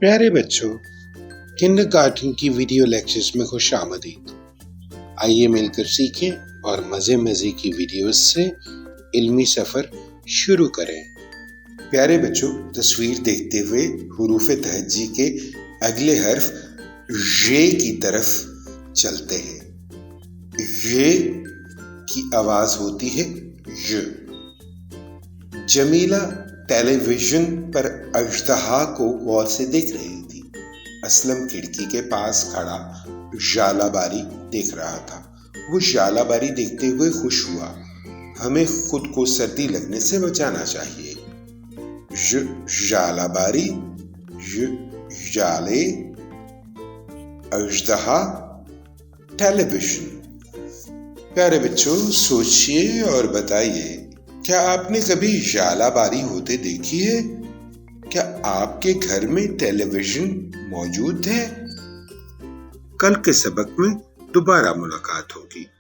پیارے بچوں، کنڈرگارٹن کی ویڈیو لیکچرز میں خوش آمدید۔ آئیے مل کر سیکھیں اور مزے کی ویڈیوز سے علمی سفر شروع کریں۔ پیارے بچوں، تصویر دیکھتے ہوئے حروف تہجی کے اگلے حرف ژ کی طرف چلتے ہیں۔ ژ کی آواز ہوتی ہے ژ۔ جمیلہ ٹیلی ویژن پر اژدہا کو غور سے دیکھ رہی تھی۔ اسلم کھڑکی کے پاس کھڑا ژالہ باری دیکھ رہا تھا۔ وہ ژالہ باری دیکھتے ہوئے خوش ہوا۔ ہمیں خود کو سردی لگنے سے بچانا چاہیے۔ ژ ژالہ باری، ژ ژالے، اژدہا، ٹیلی ویژن۔ پیارے بچوں، سوچئے اور بتائیے، کیا آپ نے کبھی ژالہ باری ہوتے دیکھی ہے؟ کیا آپ کے گھر میں ٹیلی ویژن موجود ہے؟ کل کے سبق میں دوبارہ ملاقات ہوگی۔